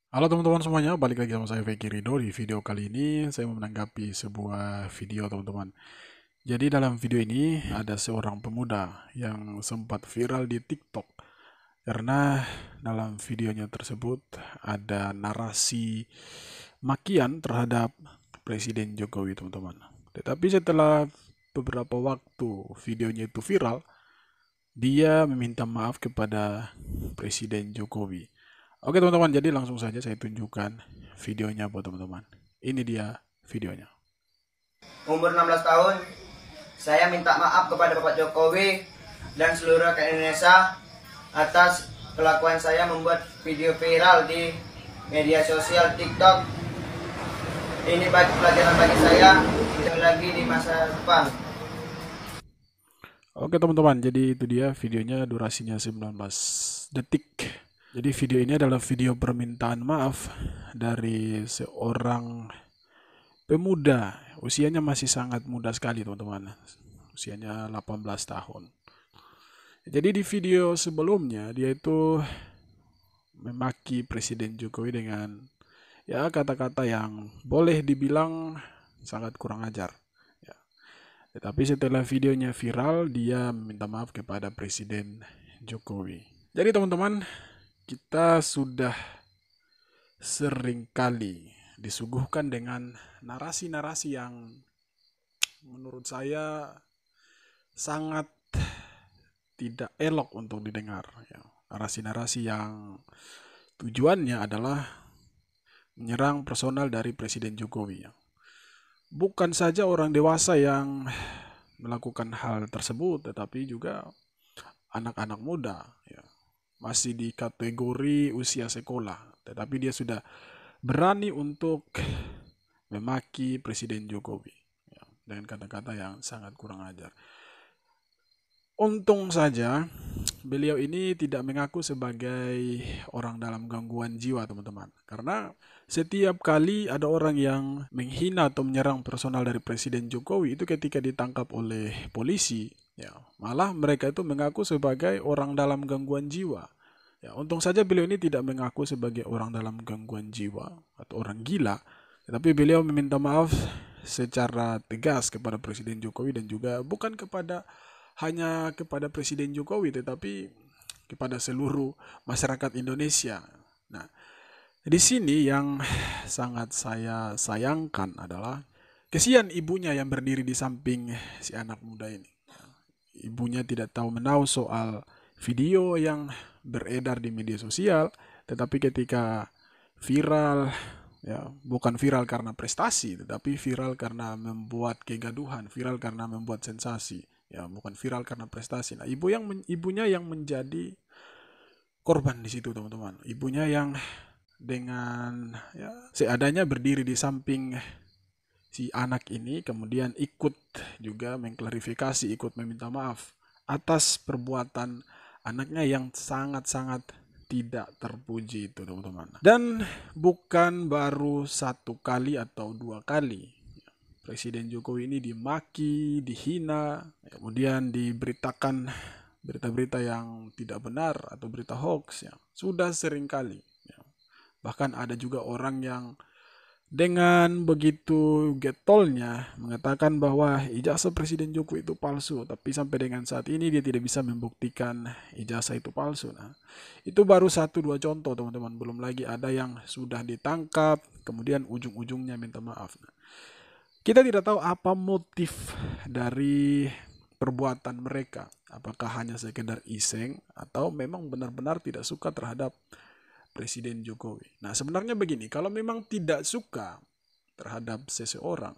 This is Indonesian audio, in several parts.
Halo teman-teman semuanya, balik lagi sama saya Vicky Rido. Di video kali ini saya mau menanggapi sebuah video teman-teman. Jadi dalam video ini ada seorang pemuda yang sempat viral di TikTok karena dalam videonya tersebut ada narasi makian terhadap Presiden Jokowi teman-teman. Tetapi setelah beberapa waktu videonya itu viral, dia meminta maaf kepada Presiden Jokowi. Oke teman-teman, jadi langsung saja saya tunjukkan videonya buat teman-teman. Ini dia videonya. Umur 16 tahun, saya minta maaf kepada Bapak Jokowi dan seluruh rakyat Indonesia atas kelakuan saya membuat video viral di media sosial TikTok. Ini bagi pelajaran bagi saya tidak lagi di masa depan. Oke teman-teman, jadi itu dia videonya, durasinya 19 detik. Jadi video ini adalah video permintaan maaf dari seorang pemuda. Usianya masih sangat muda sekali teman-teman. Usianya 18 tahun. Jadi di video sebelumnya dia itu memaki Presiden Jokowi dengan ya kata-kata yang boleh dibilang sangat kurang ajar. Ya. Tetapi setelah videonya viral, dia meminta maaf kepada Presiden Jokowi. Jadi teman-teman, kita sudah sering kali disuguhkan dengan narasi-narasi yang menurut saya sangat tidak elok untuk didengar. Ya. Narasi-narasi yang tujuannya adalah menyerang personal dari Presiden Jokowi. Ya. Bukan saja orang dewasa yang melakukan hal tersebut, tetapi juga anak-anak muda. Ya. Masih di kategori usia sekolah, tetapi dia sudah berani untuk memaki Presiden Jokowi ya, dengan kata-kata yang sangat kurang ajar. Untung saja beliau ini tidak mengaku sebagai orang dalam gangguan jiwa teman-teman. Karena setiap kali ada orang yang menghina atau menyerang personal dari Presiden Jokowi itu ketika ditangkap oleh polisi, ya malah mereka itu mengaku sebagai orang dalam gangguan jiwa. Ya, untung saja beliau ini tidak mengaku sebagai orang dalam gangguan jiwa atau orang gila, tetapi beliau meminta maaf secara tegas kepada Presiden Jokowi dan juga bukan kepada hanya kepada Presiden Jokowi tetapi kepada seluruh masyarakat Indonesia. Nah, di sini yang sangat saya sayangkan adalah kesian ibunya yang berdiri di samping si anak muda ini. Ibunya tidak tahu menahu soal video yang beredar di media sosial, tetapi ketika viral, ya bukan viral karena prestasi, tetapi viral karena membuat kegaduhan, viral karena membuat sensasi, ya bukan viral karena prestasi. Nah, ibunya yang menjadi korban di situ teman-teman. Ibunya yang dengan ya seadanya berdiri di samping si anak ini kemudian ikut juga mengklarifikasi, ikut meminta maaf atas perbuatan anaknya yang sangat-sangat tidak terpuji itu teman-teman. Dan bukan baru satu kali atau dua kali Presiden Jokowi ini dimaki, dihina, kemudian diberitakan berita-berita yang tidak benar atau berita hoax ya. Sudah sering kali. Ya. Bahkan ada juga orang yang dengan begitu getolnya mengatakan bahwa ijazah Presiden Jokowi itu palsu, tapi sampai dengan saat ini dia tidak bisa membuktikan ijazah itu palsu. Nah, itu baru satu dua contoh teman-teman, belum lagi ada yang sudah ditangkap, kemudian ujung-ujungnya minta maaf. Nah, kita tidak tahu apa motif dari perbuatan mereka. Apakah hanya sekedar iseng atau memang benar-benar tidak suka terhadap Presiden Jokowi. Nah, sebenarnya begini, kalau memang tidak suka terhadap seseorang,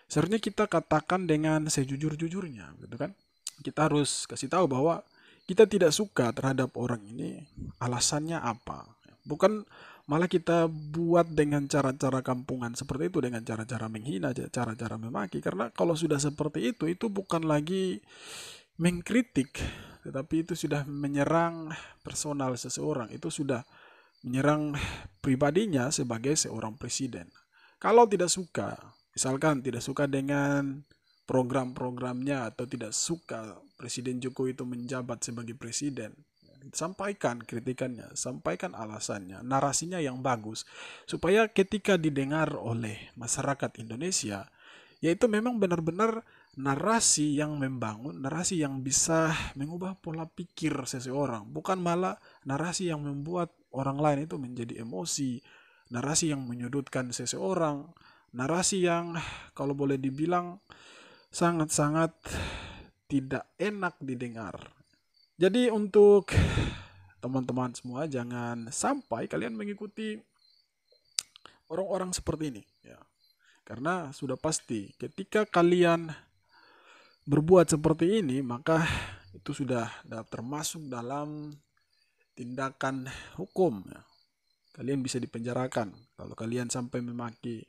seharusnya kita katakan dengan sejujur-jujurnya, gitu kan? Kita harus kasih tahu bahwa kita tidak suka terhadap orang ini, alasannya apa. Bukan malah kita buat dengan cara-cara kampungan seperti itu, dengan cara-cara menghina, cara-cara memaki. Karena kalau sudah seperti itu bukan lagi mengkritik, tetapi itu sudah menyerang personal seseorang. Itu sudah menyerang pribadinya sebagai seorang presiden. Kalau tidak suka, misalkan tidak suka dengan program-programnya atau tidak suka Presiden Jokowi itu menjabat sebagai presiden, sampaikan kritikannya, sampaikan alasannya, narasinya yang bagus, supaya ketika didengar oleh masyarakat Indonesia, yaitu memang benar-benar narasi yang membangun, narasi yang bisa mengubah pola pikir seseorang, bukan malah narasi yang membuat orang lain itu menjadi emosi, narasi yang menyudutkan seseorang, narasi yang kalau boleh dibilang sangat-sangat tidak enak didengar. Jadi untuk teman-teman semua, jangan sampai kalian mengikuti orang-orang seperti ini, ya. Karena sudah pasti ketika kalian berbuat seperti ini, maka itu sudah termasuk dalam tindakan hukum, ya. Kalian bisa dipenjarakan kalau kalian sampai memaki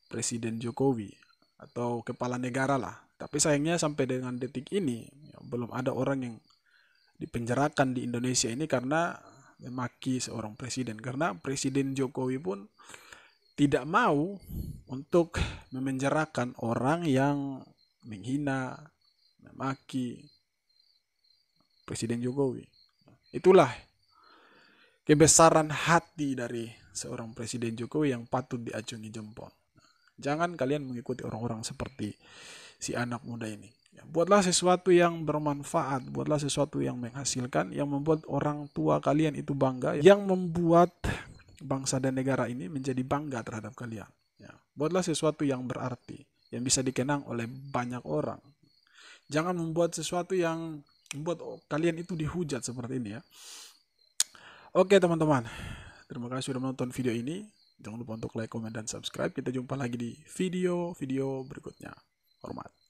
Presiden Jokowi atau kepala negara lah. Tapi sayangnya sampai dengan detik ini ya, belum ada orang yang dipenjarakan di Indonesia ini karena memaki seorang presiden. Karena Presiden Jokowi pun tidak mau untuk memenjarakan orang yang menghina, memaki Presiden Jokowi. Itulah kebesaran hati dari seorang Presiden Jokowi yang patut diacungi jempol. Jangan kalian mengikuti orang-orang seperti si anak muda ini. Buatlah sesuatu yang bermanfaat, buatlah sesuatu yang menghasilkan, yang membuat orang tua kalian itu bangga, yang membuat bangsa dan negara ini menjadi bangga terhadap kalian. Ya. Buatlah sesuatu yang berarti, yang bisa dikenang oleh banyak orang. Jangan membuat sesuatu yang membuat kalian itu dihujat seperti ini, ya. Oke teman-teman, terima kasih sudah menonton video ini. Jangan lupa untuk like, komen, dan subscribe. Kita jumpa lagi di video-video berikutnya. Hormat.